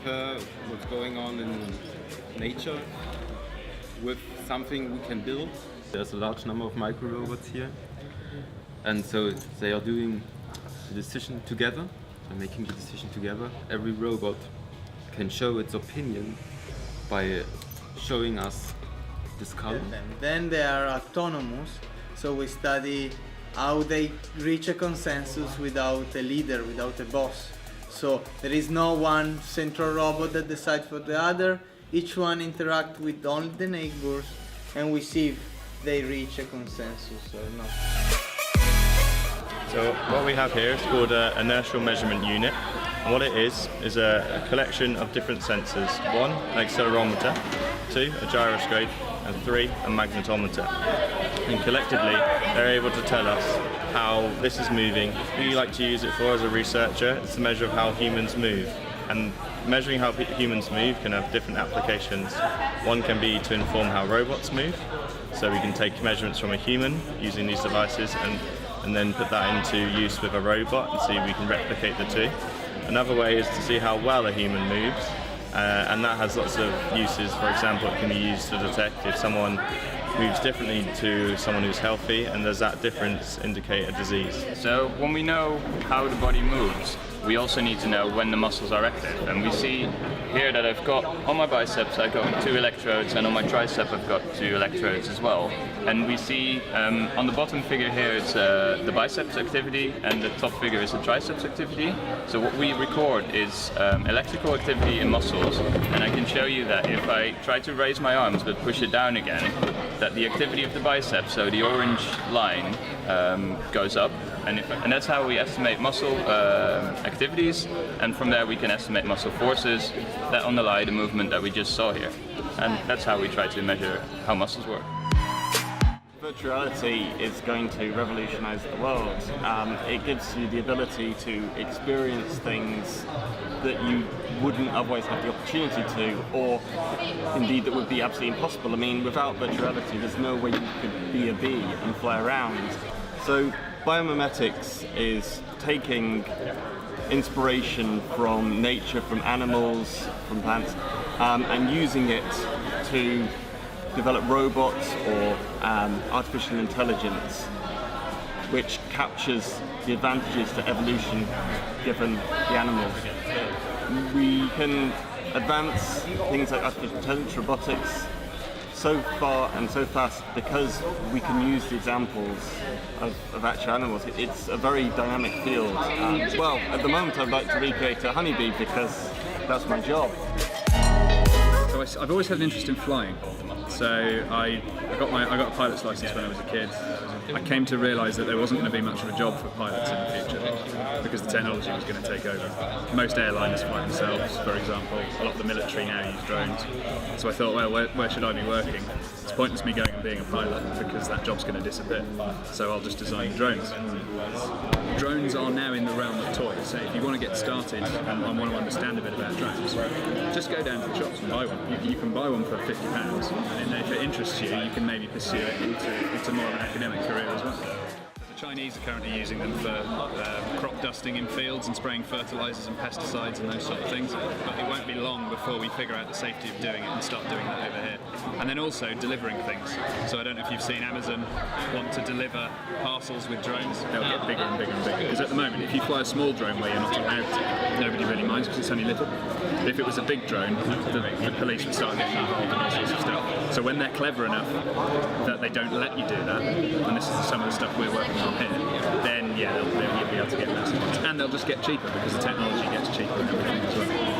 compare what's going on in nature with something we can build. There's a large number of micro robots here, and so they are doing the decision together, they're making the decision together. Every robot can show its opinion by showing us this color. Then they are autonomous, so we study how they reach a consensus without a leader, without a boss. So there is no one central robot that decides for the other. Each one interacts with only the neighbors, and we see if they reach a consensus or not. So what we have here is called an inertial measurement unit. And what it is a collection of different sensors. 1, an accelerometer, 2, a gyroscope, and 3, a magnetometer. And collectively, they're able to tell us how this is moving. What you like to use it for as a researcher is the measure of how humans move. And measuring how humans move can have different applications. One can be to inform how robots move. So we can take measurements from a human using these devices and then put that into use with a robot and see if we can replicate the two. Another way is to see how well a human moves, and that has lots of uses. For example, it can be used to detect if someone moves differently to someone who's healthy, and does that difference indicate a disease? So when we know how the body moves, we also need to know when the muscles are active. And we see here that I've got, on my biceps I've got 2 electrodes, and on my tricep I've got 2 electrodes as well. And we see on the bottom figure here it's the biceps activity, and the top figure is the triceps activity. So what we record is electrical activity in muscles, and I can show you that if I try to raise my arms but push it down again, that the activity of the biceps, so the orange line, goes up. And that's how we estimate muscle activities, and from there we can estimate muscle forces that underlie the movement that we just saw here. And that's how we try to measure how muscles work. Virtuality is going to revolutionize the world. It gives you the ability to experience things that you wouldn't otherwise have the opportunity to, or indeed that would be absolutely impossible. I mean, without virtuality, there's no way you could be a bee and fly around. So biomimetics is taking inspiration from nature, from animals, from plants, and using it to develop robots or artificial intelligence, which captures the advantages to evolution given the animals. We can advance things like artificial intelligence, robotics, so far and so fast because we can use the examples of actual animals. It's a very dynamic field. Well, at the moment I'd like to recreate a honeybee because that's my job. So I've always had an interest in flying. So I got a pilot's license when I was a kid. I came to realise that there wasn't going to be much of a job for pilots in the future because the technology was going to take over. Most airliners fly themselves, for example. A lot of the military now use drones. So I thought, well, where should I be working? It's pointless me going and being a pilot because that job's going to disappear. So I'll just design drones. Drones are now in the realm of toys. So if you want to get started and want to understand a bit about drones, just go down to the shops and buy one. You can buy one for £50, and if it interests you, you can maybe pursue it into more of an academic career as well. The Chinese are currently using them for crop dusting in fields and spraying fertilisers and pesticides and those sort of things, but it won't be long before we figure out the safety of doing it and start doing that over here. And then also delivering things. So I don't know if you've seen Amazon want to deliver parcels with drones. They'll get bigger and bigger and bigger. Because at the moment, if you fly a small drone where you're not allowed to, nobody really minds because it's only little. But if it was a big drone, the police would start getting involved in all sorts of stuff. So when they're clever enough that they don't let you do that, and this is some of the stuff we're working on here, then yeah, they'll be able to get massive ones. And they'll just get cheaper because the technology gets cheaper and everything as well.